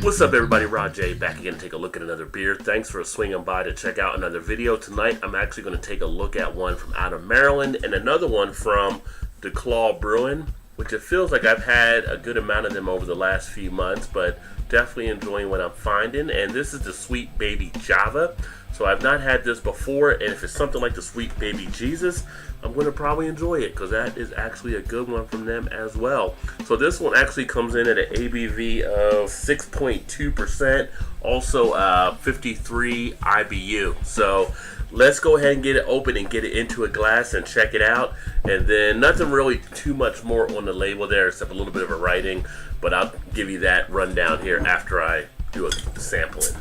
What's up everybody, Rod J back again to take a look at another beer. Thanks for swinging by to check out another video. Tonight I'm actually going to take a look at one from out of Maryland and another one from DuClaw Brewing, which it feels like I've had a good amount of them over the last few months, but definitely enjoying what I'm finding. And this is the Sweet Baby Java. So I've not had this before, and if it's something like the Sweet Baby Jesus, I'm going to probably enjoy it because that is actually a good one from them as well. So this one actually comes in at an ABV of 6.2%, also 53 IBU. So let's go ahead and get it open and get it into a glass and check it out. And then nothing really too much more on the label there except a little bit of a writing, but I'll give you that rundown here after I do a sampling.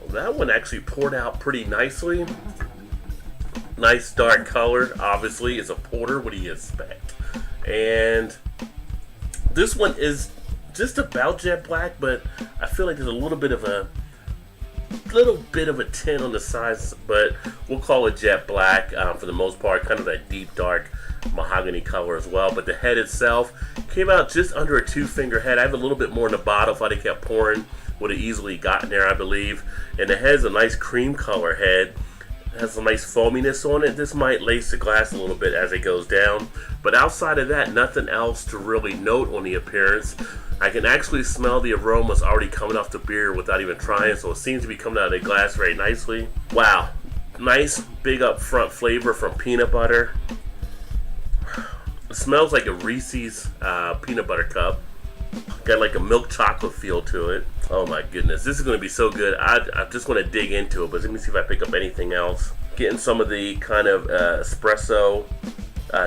That one actually poured out pretty nicely. Nice dark color. Obviously, it's a porter. What do you expect? And this one is just about jet black, but I feel like there's a little bit of a tint on the sides, but we'll call it jet black for the most part. Kind of that deep dark mahogany color as well. But the head itself came out just under a 2-finger head. I have a little bit more in the bottle. If I'd have kept pouring, would have easily gotten there, I believe. And the head's a nice cream color head. It has some nice foaminess on it. This might lace the glass a little bit as it goes down, but outside of that, nothing else to really note on the appearance. I can actually smell the aromas already coming off the beer without even trying, so it seems to be coming out of the glass very nicely. Wow, nice big up front flavor from peanut butter. It smells like a Reese's peanut butter cup. Got like a milk chocolate feel to it. Oh my goodness, this is going to be so good. I just want to dig into it, but let me see if I pick up anything else. Getting some of the kind of espresso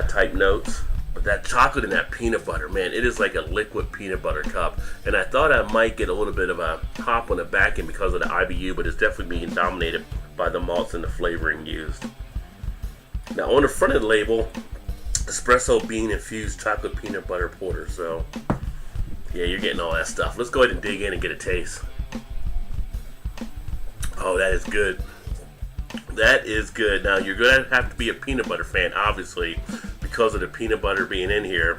type notes. But that chocolate and that peanut butter, man, it is like a liquid peanut butter cup. And I thought I might get a little bit of a hop on the back end because of the IBU, but it's definitely being dominated by the malts and the flavoring used. Now on the front of the label, espresso bean infused chocolate peanut butter porter. So yeah, you're getting all that stuff. Let's go ahead and dig in and get a taste. Oh, that is good. That is good. Now, you're going to have to be a peanut butter fan, obviously, because of the peanut butter being in here.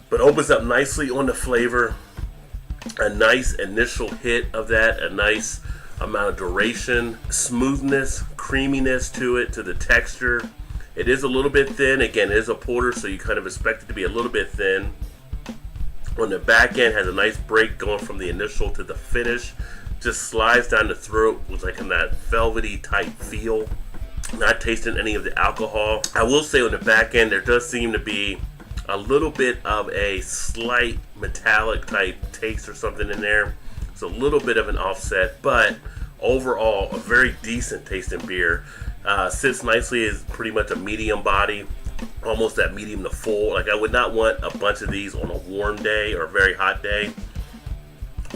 But opens up nicely on the flavor. A nice initial hit of that. A nice amount of duration. Smoothness, creaminess to it, to the texture. It is a little bit thin. Again, it is a porter, so you kind of expect it to be a little bit thin. On the back end, has a nice break going from the initial to the finish. Just slides down the throat with like in that velvety type feel. Not tasting any of the alcohol. I will say on the back end, there does seem to be a little bit of a slight metallic type taste or something in there. It's a little bit of an offset, but overall, a very decent tasting beer. Sits nicely as pretty much a medium body. Almost that medium to full. Like I would not want a bunch of these on a warm day or a very hot day,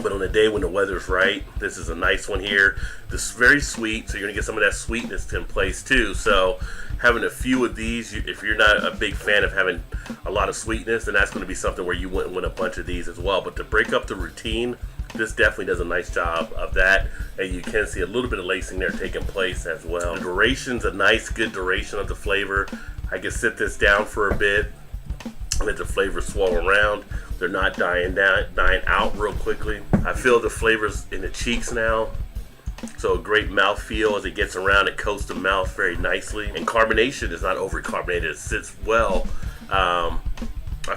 but on a day when the weather's right, this is a nice one here. This is very sweet, so you're gonna get some of that sweetness in place too. So having a few of these, if you're not a big fan of having a lot of sweetness, then that's going to be something where you wouldn't want a bunch of these as well. But to break up the routine, this definitely does a nice job of that, and you can see a little bit of lacing there taking place as well. The duration's a nice, good duration of the flavor. I can sit this down for a bit and let the flavors swirl around. They're not dying out real quickly. I feel the flavors in the cheeks now. So a great mouth feel as it gets around. It coats the mouth very nicely. And carbonation is not over carbonated. It sits well. I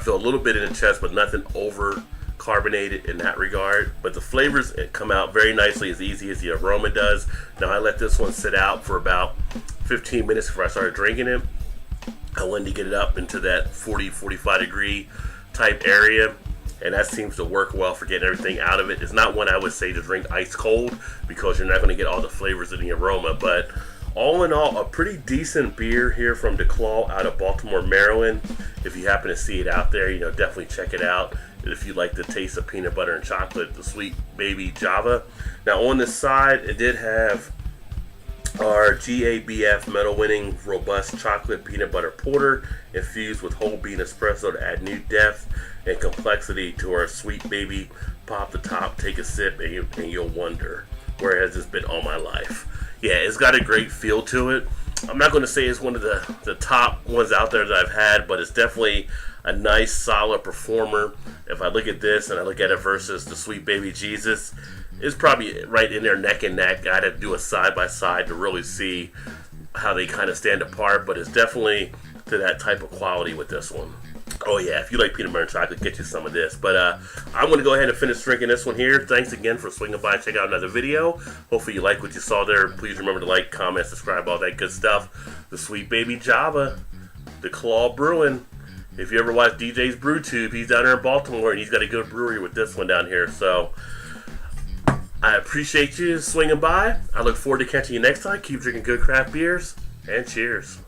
feel a little bit in the chest, but nothing over carbonated in that regard. But the flavors come out very nicely, as easy as the aroma does. Now I let this one sit out for about 15 minutes before I started drinking it. I wanted to get it up into that 40-45 degree type area, and that seems to work well for getting everything out of it. It's not one I would say to drink ice cold because you're not going to get all the flavors in the aroma, but all in all, a pretty decent beer here from DuClaw out of Baltimore, Maryland. If you happen to see it out there, definitely check it out. And if you like the taste of peanut butter and chocolate, the Sweet Baby Java. Now on the side, it did have our GABF medal-winning robust chocolate peanut butter porter infused with whole bean espresso to add new depth and complexity to our Sweet Baby. Pop the top, take a sip, and you'll wonder. where has this been all my life? Yeah, it's got a great feel to it. I'm not going to say it's one of the top ones out there that I've had, but it's definitely a nice, solid performer. If I look at this and I look at it versus the Sweet Baby Jesus, it's probably right in there neck and neck. I had to do a side-by-side to really see how they kind of stand apart, but it's definitely to that type of quality with this one. Oh yeah, if you like peanut butter and chocolate, get you some of this. But I'm going to go ahead and finish drinking this one here. Thanks again for swinging by and check out another video. Hopefully you like what you saw there. Please remember to like, comment, subscribe, all that good stuff. The Sweet Baby Java, DuClaw Brewing. If you ever watch DJ's Brew Tube, he's down there in Baltimore, and he's got a good brewery with this one down here. So I appreciate you swinging by. I look forward to catching you next time. Keep drinking good craft beers, and cheers.